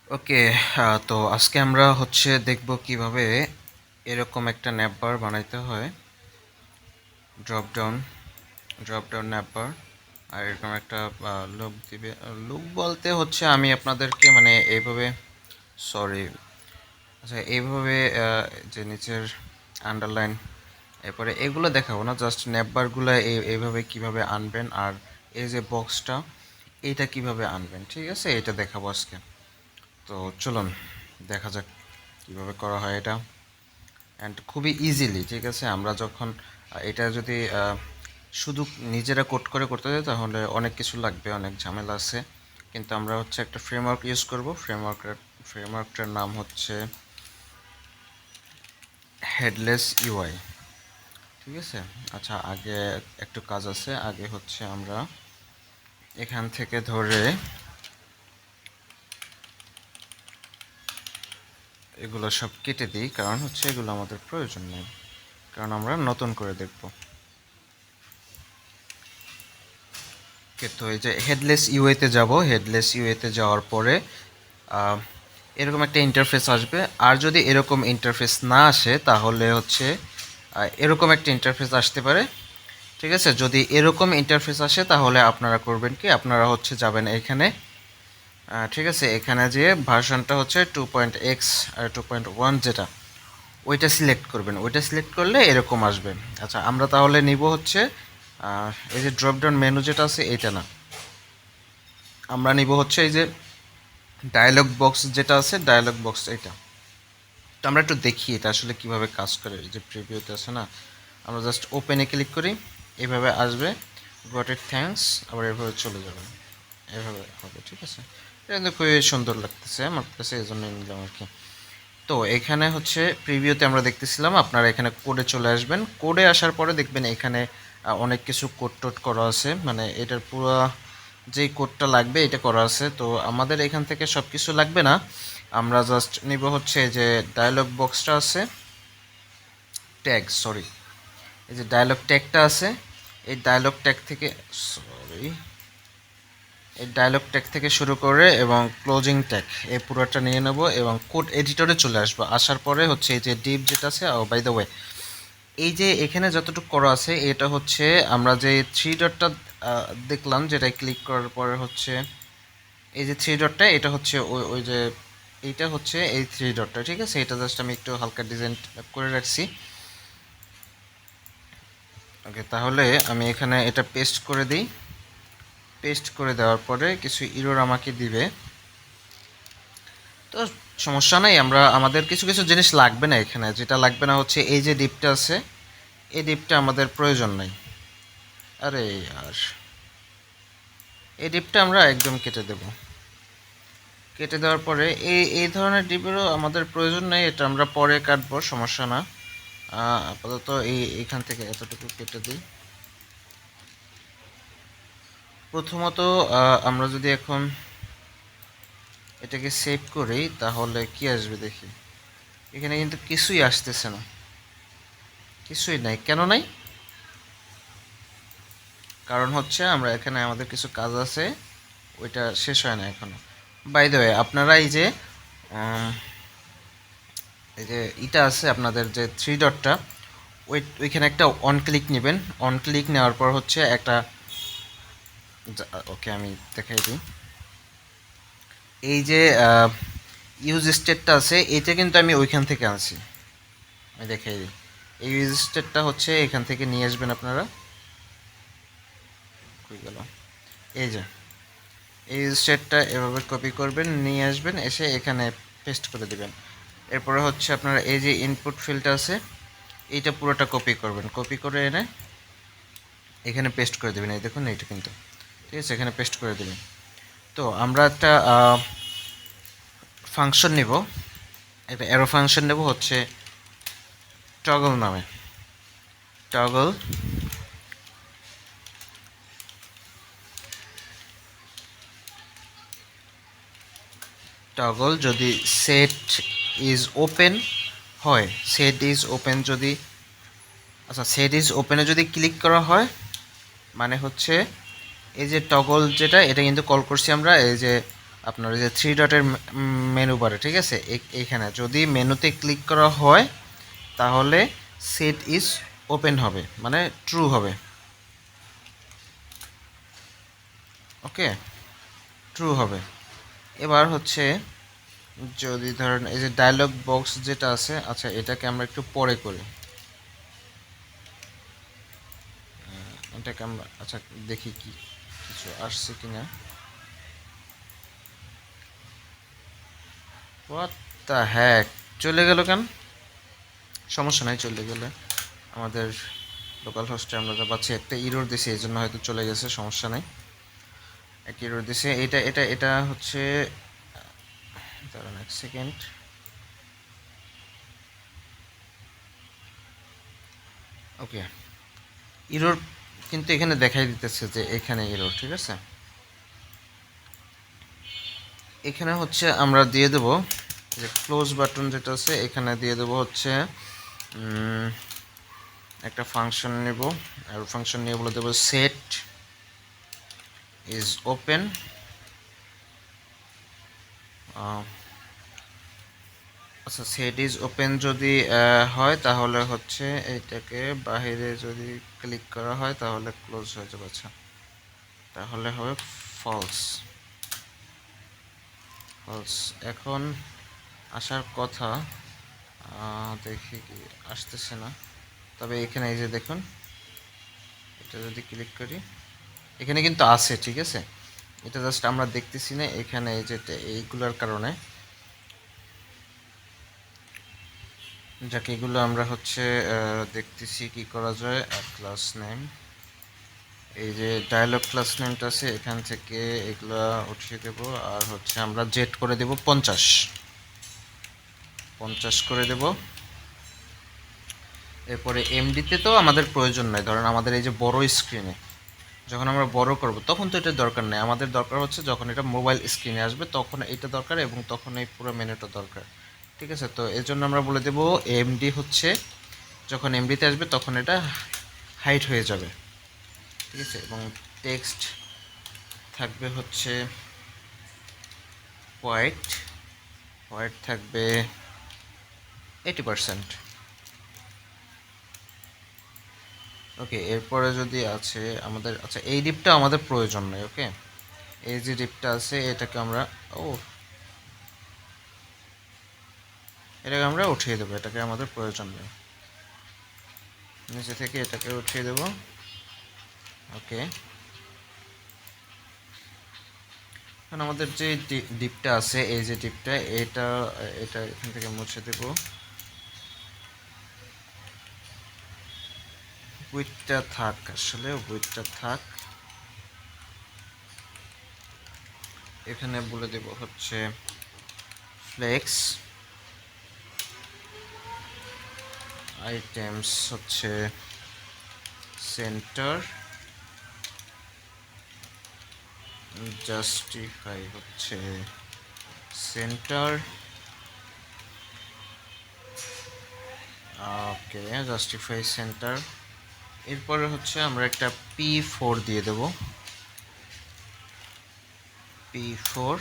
ওকে। তো আজকে আমরা দেখব কিভাবে এরকম একটা ন্যাপ বার বানাইতে হয়। ড্রপ ডাউন ন্যাপ বার, আর এরকম একটা লুক দিবে। লুক বলতে আমি আপনাদেরকে মানে এইভাবে, সরি, আচ্ছা এইভাবে যে নিচের আন্ডারলাইন, এরপরে এগুলো দেখাবো না, জাস্ট ন্যাপ বারগুলো এইভাবে কিভাবে আনবেন, আর এই যে বক্সটা এইটা কিভাবে আনবেন, ঠিক আছে, এটা দেখাবো আজকে। তো চলুন দেখা যাক কীভাবে করা হয় এটা। অ্যান্ড খুবই ইজিলি, ঠিক আছে। আমরা যখন এটা যদি শুধু নিজেরা কোড করে করতে যাই তাহলে অনেক কিছু লাগবে, অনেক ঝামেলা আছে। কিন্তু আমরা একটা ফ্রেমওয়ার্ক ইউজ করব। ফ্রেমওয়ার্কটার নাম হচ্ছে হেডলেস ইউআই, ঠিক আছে। আচ্ছা, আগে একটু কাজ আছে। আগে আমরা এখান থেকে ধরে এগুলো সব কেটে দিই, কারণ এগুলো আমাদের প্রয়োজন নেই, কারণ আমরা নতুন করে দেখব। তো এই যে হেডলেস ইউএতে যাব। হেডলেস ইউএতে যাওয়ার পরে এরকম একটা ইন্টারফেস আসবে। আর যদি এরকম ইন্টারফেস না আসে তাহলে এরকম একটা ইন্টারফেস আসতে পারে, ঠিক আছে। যদি এরকম ইন্টারফেস আসে তাহলে আপনারা করবেন কি, আপনারা যাবেন এখানে, ঠিক আছে, এখানে যে ভার্সনটা 2.x আর 2.1 যেটা, ওইটা সিলেক্ট করবেন। ওইটা সিলেক্ট করলে এরকম আসবে। আচ্ছা, আমরা তাহলে নিব এই যে ড্রপ ডাউন মেনু যেটা আছে এটা না, আমরা নিব এই যে ডায়ালগ বক্স যেটা আছে, ডায়ালগ বক্স এটা। তো আমরা একটু দেখি এটা আসলে কিভাবে কাজ করে। এই যে প্রিভিউতে আছে না, আমরা জাস্ট ওপেনে ক্লিক করি, এভাবে আসবে, গট ইট থ্যাঙ্কস, আবার এভাবে চলে যাবে, এভাবে হবে, ঠিক আছে। এটা কিন্তু খুবই সুন্দর লাগতেছে আমার কাছে, এই জন্য নিলাম আর কি। তো এখানে প্রিভিউতে আমরা দেখতেছিলাম, আপনারা এখানে কোডে চলে আসবেন। কোডে আসার পরে দেখবেন এখানে অনেক কিছু কোড টোড করা আছে, মানে এটার পুরো যেই কোডটা লাগবে এটা করা আছে। তো আমাদের এখান থেকে সব কিছু লাগবে না, আমরা জাস্ট নিব যে ডায়লগ বক্সটা আছে, ট্যাগ, সরি, এই যে ডায়লগ ট্যাগটা আছে, এই ডায়লগ ট্যাগ থেকে, সরি, এই ডায়লগ ট্যাগ থেকে শুরু করে এবং ক্লোজিং ট্যাগ এই পুরোটা নিয়ে নেব এবং কোড এডিটরে চলে আসবো। আসার পরে এই যে ডিপ যেটা আছে, বাই দ্য ওয়ে, এই যে এখানে যতটুকু করা আছে এটা আমরা যে থ্রি ডটটা দেখলাম, যেটা ক্লিক করার পরে এই যে থ্রি ডটটা, এটা ওই ওই যে এইটা এই থ্রি ডটটা, ঠিক আছে। এটা জাস্ট আমি একটু হালকা ডিজাইন করে রাখছি। ওকে, তাহলে আমি এখানে এটা পেস্ট করে দিই। পেস্ট করে দেওয়ার পরে কিছু ইরর আমাকে দিবে, তো সমস্যা নাই। আমাদের কিছু কিছু জিনিস লাগবে না এখানে। যেটা লাগবে না এই যে ডিপটা আছে, এই ডিপটা আমাদের প্রয়োজন নাই। আরে আর এই ডিপটা আমরা একদম কেটে দেব। কেটে দেওয়ার পরে এই ধরনের ডিপেরও আমাদের প্রয়োজন নেই, এটা আমরা পরে কাটবো, সমস্যা না। আপাতত এইখান থেকে এতটুকু কেটে দিই। প্রথমত আমরা যদি এখন এটাকে সেভ করি তাহলে কি আসবে দেখি। এখানে কিন্তু কিছুই আসতেছে না, কিছুই নাই। কেন নাই? কারণ আমরা এখানে আমাদের কিছু কাজ আছে, ওইটা শেষ হয় না এখনো। বাই দ্য ওয়ে, আপনারা এই যে এটা আছে আপনাদের যে থ্রি ডটটা, ওইখানে একটা অন ক্লিক নেবেন। অন ক্লিক নেওয়ার পর একটা, ওকে আমি দেখাই দিই। এই যে ইউজ স্টেটটা আছে, এটা কিন্তু আমি ওইখান থেকে আনছি, আমি দেখাই দিই। এই ইউজ স্টেটটা এখান থেকে নিয়ে আসবেন আপনারা। কই গেল? এই যে এই স্টেটটা এভাবে কপি করবেন, নিয়ে আসবেন, এসে এখানে পেস্ট করে দিবেন। এরপরে আপনারা এই যে ইনপুট ফিল্ডটা আছে, এইটা পুরোটা কপি করবেন। কপি করে এনে এখানে পেস্ট করে দেবেন। এই দেখুন, এইটা কিন্তু, ঠিক আছে, এখানে পেস্ট করে দেবেন। তো আমরা একটা ফাংশন নেব, একটা অ্যারো ফাংশন নেব টগল নামে। টগল টগল যদি সেট ইজ ওপেন হয়, সেট ইজ ওপেন যদি, আচ্ছা, সেট ইজ ওপেনে যদি ক্লিক করা হয়, মানে এই যে টগল যেটা, এটা কিন্তু কল করছি আমরা এই যে আপনার যে থ্রি ডটের মেনু বারে, ঠিক আছে, এইখানে যদি মেনুতে ক্লিক করা হয় তাহলে সেট ইজ ওপেন হবে, মানে ট্রু হবে। ওকে, ট্রু হবে। এবার হচ্ছে যদি ধরেন এই যে ডায়লগ বক্স যেটা আছে, আচ্ছা এটাকে আমরা একটু পরে করি। এটাকে আমরা আচ্ছা দেখি কি কিছু আসছে কিনা। হোয়াট দ্য হ্যাক, চলে গেল কেন? সমস্যা নাই, চলে গেলে আমাদের লোকাল হোস্টে আমরা যা পাচ্ছি একটা ইরর দিছে, এই জন্য হয়তো চলে গেছে, সমস্যা নাই। এক ইরর দিছে, এটা এটা এটা হচ্ছে, দাঁড়ান এক সেকেন্ড। ওকে, ইরর কিন্তু এখানে দেখাই দিতেছে যে এখানে ইরর, ঠিক আছে। এখানে হচ্ছে আমরা দিয়ে দেব যে ক্লোজ বাটন যেটা আছে, এখানে দিয়ে দেব হচ্ছে একটা ফাংশন নেব, আর ফাংশন নিয়ে বলে দেবো সেট ইজ ওপেন। আচ্ছা, সেট ইজ ওপেন যদি হয় তাহলে হচ্ছে এইটাকে বাহিরে যদি ক্লিক করা হয় তাহলে ক্লোজ হয়ে যাবে। আচ্ছা, তাহলে হবে ফলস। ফলস এখন আসার কথা, দেখি কি আসতেছে না। তবে এখানে এই যে দেখুন, এটা যদি ক্লিক করি এখানে কিন্তু আছে, ঠিক আছে। এটা জাস্ট আমরা দেখতেছি না এখানে, এই যে এইগুলোর কারণে। যাকে এগুলো আমরা হচ্ছে দেখতেছি কি করা যায়। ক্লাস নেম, এই যে ডায়লগ ক্লাস নেমটা আছে এখান থেকে এগুলো উঠিয়ে দেব, আর হচ্ছে আমরা জেট করে দেব 50 করে দেব। এরপরে এমডিতে তো আমাদের প্রয়োজন নাই, ধরেন আমাদের এই যে বড় স্ক্রিনে যখন আমরা বড় করব তখন তো এটা দরকার নেই, আমাদের দরকার হচ্ছে যখন এটা মোবাইল স্ক্রিনে আসবে তখন এটা দরকার, এবং তখন এই পুরো মেনুটা দরকার, ঠিক আছে। তো এর জন্য আমরা বলে দেব এমডি হচ্ছে যখন এমডিতে আসবে তখন এটা হাইট হয়ে যাবে, ঠিক আছে। এবং টেক্সট থাকবে হচ্ছে হোয়াইট, হোয়াইট থাকবে 80%। ওকে, এরপরে যদি আছে আমাদের, আচ্ছা এই ডিপটা আমাদের প্রয়োজন নেই। ওকে, এই যে ডিপটা আছে এটাকে আমরা এটাকে আমরা উঠিয়ে দেবো, এটাকে আমাদের প্রয়োজন নেই। নিচে থেকে এটাকে উঠিয়ে দেব। ওকে, এখন আমাদের যে ডিপটা আছে, এই যে ডিপটা, এটা এটা এখান থেকে মুছে দেব। উইথটা থাক, আসলে উইথটা থাক। এখানে বলে দেব হচ্ছে ফ্লেক্স, আইটেমস হচ্ছে সেন্টার, জাস্টিফাই হচ্ছে সেন্টার। ওকে, জাস্টিফাই সেন্টার। এরপরে হচ্ছে আমরা একটা P4 দিয়ে দেব, P4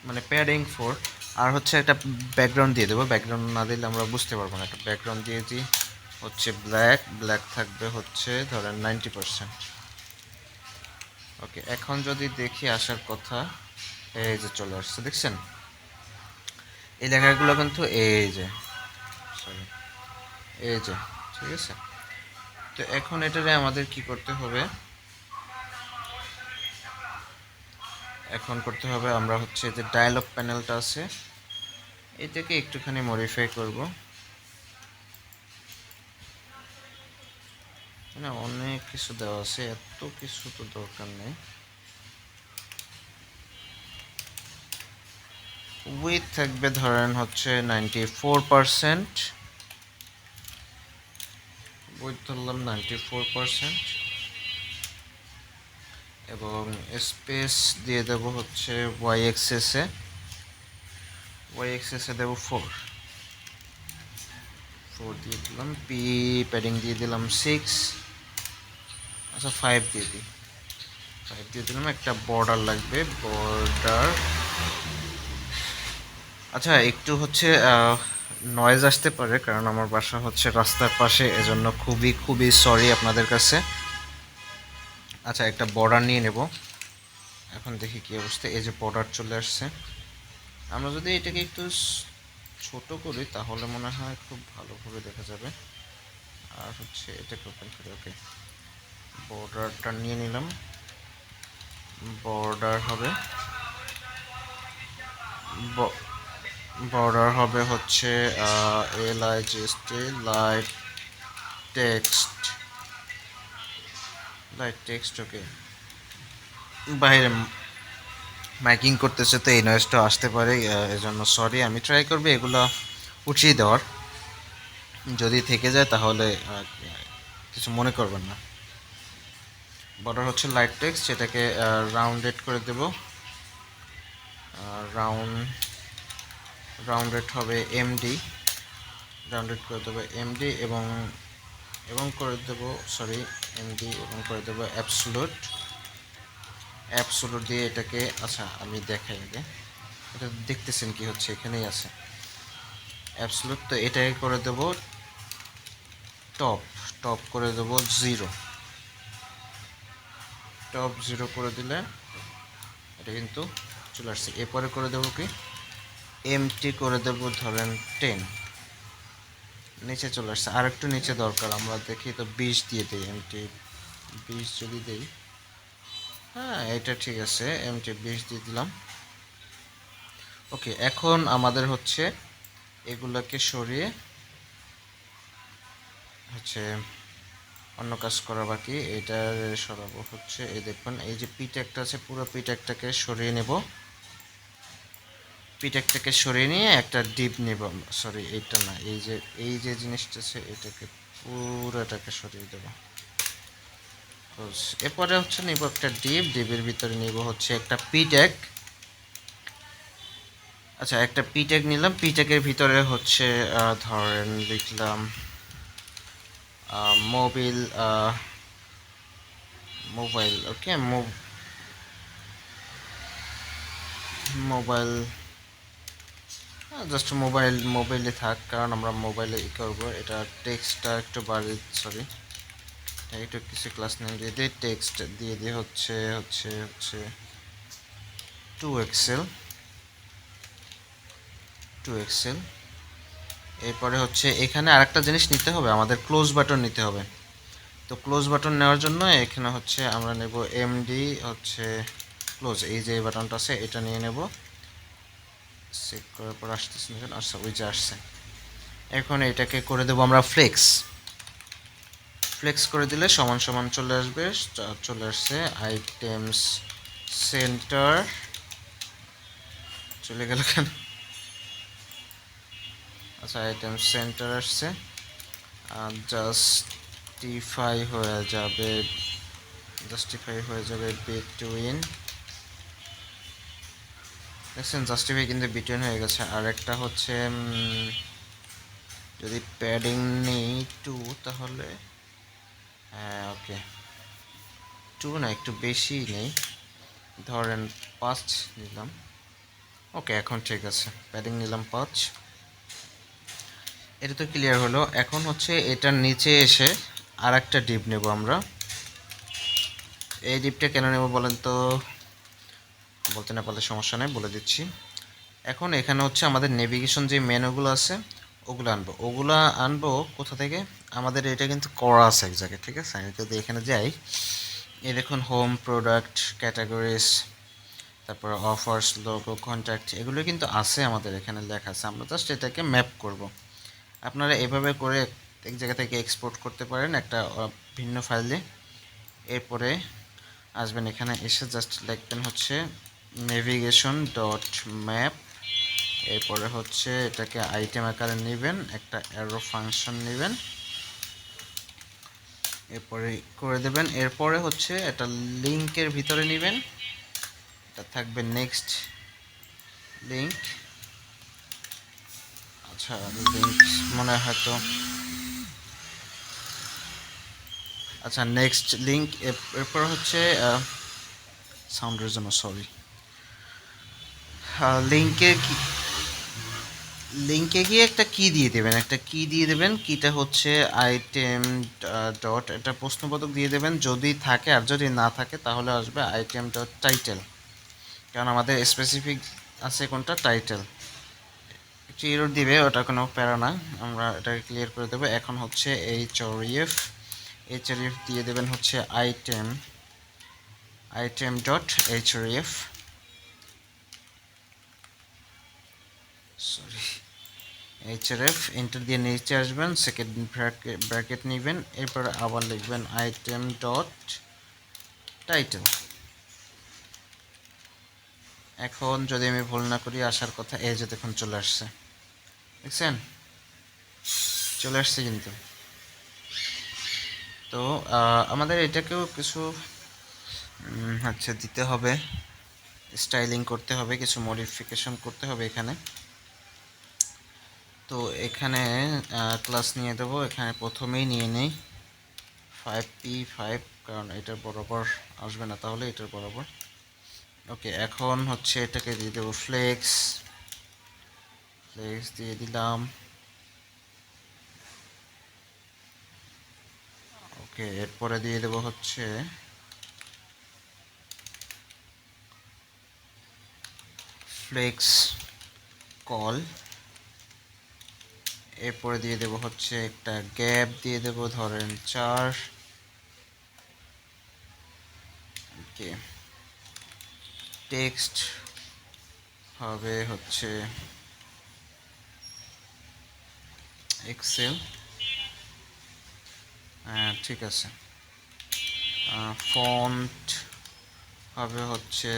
মানে প্যাডিং 4। আর হচ্ছে একটা ব্যাকগ্রাউন্ড দিয়ে দেবো, ব্যাকগ্রাউন্ড না দিলে আমরা বুঝতে পারবো না। একটা ব্যাকগ্রাউন্ড দিয়ে দিই হচ্ছে ব্ল্যাক, ব্ল্যাক থাকবে হচ্ছে ধরেন 90%। ওকে, এখন যদি দেখি আসার কথা, এই যে চলে আসছে, দেখছেন এই লেখাগুলো কিন্তু এই যে, সরি এই যে, ঠিক আছে। তো এখন এটারে আমাদের কি করতে হবে, এখন করতে হবে আমরা হচ্ছে যে ডায়লগ প্যানেলটা আছে এটাকে একটুখানি মডিফাই করব, মানে অনেক কিছু দেওয়া আছে, এত কিছু তো দরকার নেই। উইথ থাকবে ধরেন হচ্ছে 94%, উইথ ধরলাম 94%, এবং স্পেস দিয়ে দেব হচ্ছে ওয়াই এক্সেসে, ওয়াই এক্সেসে দেব 4 দিয়ে দিলাম। পি প্যাডিং দিয়ে দিলাম 6, আচ্ছা 5 দিয়ে দিই, 5 দিয়ে দিলাম। একটা বর্ডার লাগবে, বর্ডার আচ্ছা, একটু হচ্ছে নয়েজ আসতে পারে, কারণ আমার বাসা হচ্ছে রাস্তার পাশে, এজন্য খুবই খুবই সরি আপনাদের কাছে। আচ্ছা, একটা বর্ডার নিয়ে নেব। এখন দেখি কি অবস্থা। এই যে বর্ডার চলে আসছে। আমরা যদি এটাকে একটু ছোট করি তাহলে মনে হয় খুব ভালোভাবে দেখা যাবে। আর হচ্ছে এটাকে ওপেন করি। ওকে, বর্ডারটা নিয়ে নিলাম। বর্ডার হবে বর্ডার হবে হচ্ছে LIGST, light text. Light text, okay. বাইরে মাইকিং করতেছে তো এই নয়েজটা আসতে পারে, এজন্য সরি। আমি ট্রাই করবো এগুলো উঠিয়ে দেওয়ার। যদি থেকে যায় তাহলে কিছু মনে করবেন না। বর্ডার হচ্ছে লাইট টেক্সট, এটাকে রাউন্ডেড করে দেব। রাউন্ড রাউন্ডেড হবে MD। রাউন্ডেড করে দেবো MD এবং এবং করে দেব, সরি, MD এবং করে দেবো অ্যাবসোলুট। অ্যাবসোলুট দিয়ে এটাকে, আচ্ছা আমি দেখাই আগে। এটা দেখতেছেন কি হচ্ছে, এখানেই আছে অ্যাবসোলুট। তো এটাকে করে দেব টপ। টপ করে দেব 0। টপ 0 করে দিলে এটা কিন্তু চলে আসছে। এরপরে করে দেবো কি, MT করে দেব ধরেন 10। নিচে চলে আসছে, আর একটু নিচে দরকার। আমরা দেখি তো 20 দিয়ে দিই। MT 20 যদি দিই, হ্যাঁ এটা ঠিক আছে। MT 20 দিয়ে দিলাম। ওকে, এখন আমাদের হচ্ছে এগুলোকে সরিয়ে হচ্ছে অন্য কাজ করা বাকি। এটার সরাবো হচ্ছে, এই দেখুন এই যে পি ট্যাগটা আছে, পুরো পি ট্যাগটাকে সরিয়ে নেব। পি ট্যাগটাকে সরিয়ে নিয়ে একটা ডিপ নেব। সরি, এইটা না, এই যে জিনিসটা আছে এটাকে পুরোটাকে সরিয়ে দেব। এরপরে হচ্ছে নিব একটা ডিপ। ডিপের ভিতরে নিব হচ্ছে একটা পি ট্যাগ। আচ্ছা, একটা পি ট্যাগ নিলাম। পি ট্যাগের ভিতরে হচ্ছে ধরেন লিখলাম মোবিল মোবাইল। ওকে, মোবাইল, জাস্ট মোবাইলে থাক, কারণ আমরা মোবাইলে ই করবো। এটা টেক্সটটা একটু বাড়ি, সরি, একটু কিছু ক্লাস নেম দিয়ে দিই। টেক্সট দিয়ে দিয়ে হচ্ছে হচ্ছে হচ্ছে 2 এক্সেল। এরপরে হচ্ছে এখানে আরেকটা জিনিস নিতে হবে, আমাদের ক্লোজ বাটন নিতে হবে। তো ক্লোজ বাটন নেওয়ার জন্য এখানে হচ্ছে আমরা নেব MD হচ্ছে ক্লোজ। এই যে বাটনটা আছে এটা নিয়ে নেব। চেক করার পর আসতেছে না, আচ্ছা ওই যে আসছে। এখন এটাকে করে দেবো আমরা ফ্লেক্স। ফ্লেক্স করে দিলে সমান সমান চলে আসবে। চলে আসছে। আইটেমস সেন্টার চলে গেল কেন? আচ্ছা, আইটেম সেন্টার আসছে। জাস্টিফাই হয়ে যাবে, বিটুইন। দেখছেন, জাস্টিফাই কিন্তু বিটুইন হয়ে গেছে। আর একটা হচ্ছে যদি প্যাডিং নেই 2, তাহলে হ্যাঁ ওকে, 2 না, একটু বেশি নেই, ধরেন 5 নিলাম। ওকে, এখন ঠিক আছে, প্যাডিং নিলাম 5। এটা তো ক্লিয়ার হলো। এখন হচ্ছে এটার নিচে এসে আর একটা ডিপ নেব আমরা। এই ডিপটা কেন নেব বলেন তো? বলতে না পারলে সমস্যা নেই, বলে দিচ্ছি। এখন এখানে হচ্ছে আমাদের নেভিগেশন যে মেনুগুলো আছে ওগুলো আনবো কোথা থেকে? আমাদের এটা কিন্তু করা আছে এক জায়গায়, ঠিক আছে? আমি যদি এখানে যাই, এই দেখুন হোম, প্রোডাক্ট, ক্যাটাগরিজ, তারপর অফার্স, লোগো, কন্ট্যাক্ট, এগুলো কিন্তু আছে আমাদের এখানে লেখা আছে। আমরা জাস্ট এটাকে ম্যাপ করব। আপনারা এভাবে করে এক জায়গা থেকে এক্সপোর্ট করতে পারেন একটা ভিন্ন ফাইলে। এরপরে আসবেন, এখানে এসে জাস্ট লিখবেন হচ্ছে নেভিগেশন ডট ম্যাপ। এরপরে হচ্ছে এটাকে আইটেম আকারে নেবেন, একটা অ্যারো ফাংশন নেবেন, এরপরে করে দেবেন। এরপরে হচ্ছে এটা লিঙ্কের ভিতরে নেবেন, এটা থাকবে নেক্সট লিঙ্ক। আচ্ছা, লিঙ্ক মনে হয় হয়তো, আচ্ছা নেক্সট লিঙ্ক। এরপর হচ্ছে সাউন্ডের জন্য সরি। লিঙ্কে লিঙ্কে গিয়ে একটা কি দিয়ে দেবেন, কিটা হচ্ছে আইটেম ডট, এটা প্রশ্নবোধক দিয়ে দেবেন যদি থাকে, আর যদি না থাকে তাহলে আসবে আইটেম ডট টাইটেল, কারণ আমাদের স্পেসিফিক আছে কোনটা, টাইটেল। একটু এরর দিবে, ওটা কোনো প্যারা না, আমরা এটাকে ক্লিয়ার করে দেবো। এখন হচ্ছে এইচআরএফ দিয়ে দেবেন হচ্ছে item dot HRF, sorry HRF, enter দিয়ে নিচে আসবেন, সেকেন্ড ব্র্যাকেট নেবেন, এরপর আবার লিখবেন আইটেম ডট টাইটেল। এখন যদি আমি ভুল না করি আসার কথা, এই যে দেখুন চলে আসছে, দেখছেন চলে আসছে কিন্তু। তো আমাদের এটাকেও কিছু আচ্ছা দিতে হবে, স্টাইলিং করতে হবে, কিছু মডিফিকেশন করতে হবে এখানে। তো এখানে ক্লাস নিয়ে দেবো, এখানে প্রথমেই নিয়ে নেই 5p5, কারণ এটার বরাবর আসবে না, তাহলে এটার বরাবর। ওকে, এখন হচ্ছে এটাকে দিয়ে দেবো ফ্লেক্স দিয়ে দিলাম। ওকে, এরপরে দিয়ে দেবো হচ্ছে ফ্লেক্স কল, এরপরে দিয়ে দেবো হচ্ছে একটা গ্যাপ দিয়ে দেবো ধরেন 4। ওকে, টেক্সট হবে হচ্ছে এক্সেল, ঠিক আছে। ফন্ট হবে হচ্ছে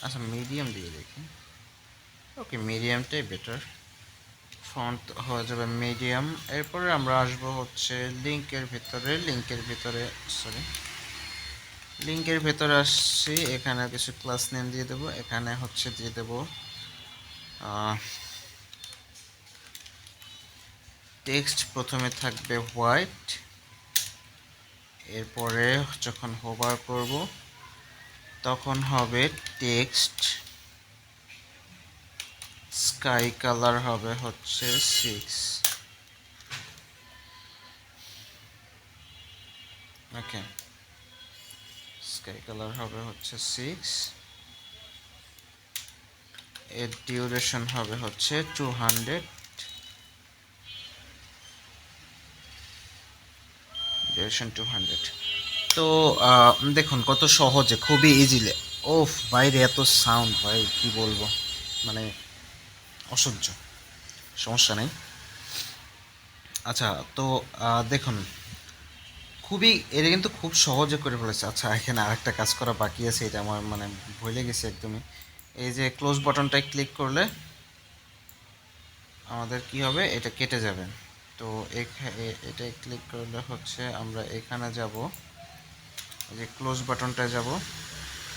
আচ্ছা মিডিয়াম দিয়ে দেখি, ওকে মিডিয়ামটাই বেটার, ফন্ট হয়ে যাবে মিডিয়াম। এরপরে আমরা আসবো হচ্ছে লিঙ্কের ভেতরে আসছি, এখানে কিছু ক্লাস নেম দিয়ে দেবো, এখানে হচ্ছে দিয়ে দেবো টেক্সট, প্রথমে থাকবে হোয়াইট, এরপরে যখন হোভার করব তখন হবে টেক্সট, স্কাই কালার হবে হচ্ছে 6। ওকে, স্কাই কালার হবে হচ্ছে 6, এর ডিউরেশন হবে হচ্ছে 200, ডিউরেশন 200। তো দেখুন কত সহজে, খুবই ইজিলি। ওফ বাইরে এত সাউন্ড, ভাই কি বলবো, মানে অসহ্য, সমস্যা নেই। আচ্ছা, তো দেখুন এটা কিন্তু খুব সহজে করে ফেলেছে। আচ্ছা, এখানে আরেকটা কাজ করা বাকি আছে, এটা আমার মানে ভুলে গেছি একদমই। এই যে ক্লোজ বাটনটায় ক্লিক করলে আমাদের কি হবে, এটা কেটে যাবে। তো এটাই ক্লিক করলে হচ্ছে আমরা এখানে যাব, এই যে ক্লোজ বাটনটায় যাব।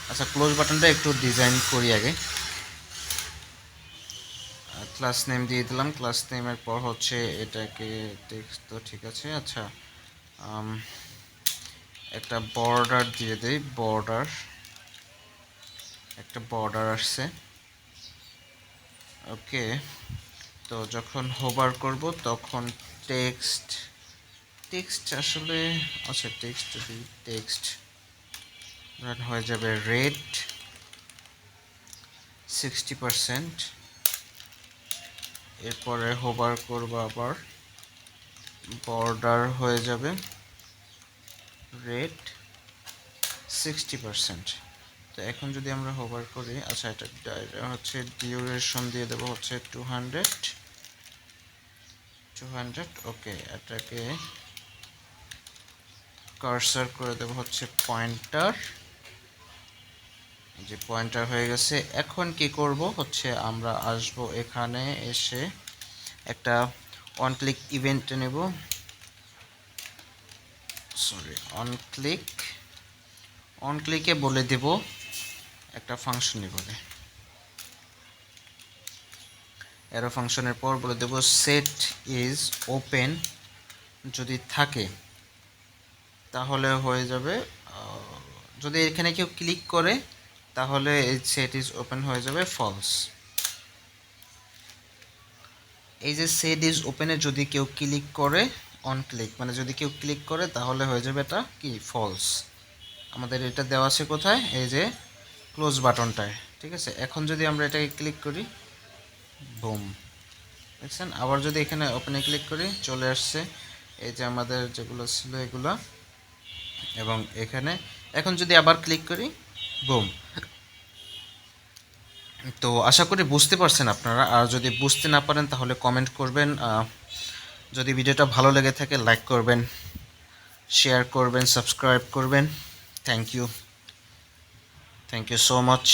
আচ্ছা, ক্লোজ বাটনটা একটু ডিজাইন করি আগে। ক্লাস নেম দিয়ে দিলাম, ক্লাস নেমের পর হচ্ছে এটাকে টেক্সট, তো ঠিক আছে। আচ্ছা, একটা বর্ডার দিয়ে দেই, একটা বর্ডার আসছে। ওকে, তো যখন হোভার করব তখন টেক্সট আসলে, আচ্ছা টেক্সট হয়ে যাবে রেড 60%, এরপরে হোভার করব আবার, বর্ডার হয়ে যাবে রেড 60%। তো এখন যদি আমরা হোভার করি, আচ্ছা এটা হচ্ছে ডিউরেশন দিয়ে দেবো হচ্ছে 200। ওকে, এটাকে কার্সার করে দেবো হচ্ছে পয়েন্টার, যে পয়েন্টার হয়ে গেছে। এখন কি করব হচ্ছে আমরা আসব এখানে, এসে একটা অন ক্লিক ইভেন্ট নেব, সরি অন ক্লিকে বলে দেব একটা ফাংশনই বলে, অ্যারো ফাংশনের পর বলে দেব সেট ইজ ওপেন, যদি থাকে তাহলে হয়ে যাবে। যদি এখানে কেউ ক্লিক করে তাহলে এই সেট ইজ ওপেন হয়ে যাবে ফলস। এই যে সেট ইজ ওপেনে যদি কেউ ক্লিক করে, অন ক্লিক মানে যদি কেউ ক্লিক করে তাহলে হয়ে যাবে এটা কি ফলস। আমাদের এটা দেওয়া আছে কোথায়, এই যে ক্লোজ বাটনটায়, ঠিক আছে। এখন যদি আমরা এটাকে ক্লিক করি, বুম, দেখছেন। আবার যদি এখানে ওপেনে ক্লিক করি, চলে আসছে এই যে আমাদের যেগুলো ছিল এগুলো, এবং এখানে এখন যদি আবার ক্লিক করি, বুম। তো আশা করি বুঝতে পারছেন আপনারা, আর যদি বুঝতে না পারেন তাহলে কমেন্ট করবেন। যদি ভিডিওটা ভালো লেগে থাকে লাইক করবেন, শেয়ার করবেন, সাবস্ক্রাইব করবেন। Thank you so much.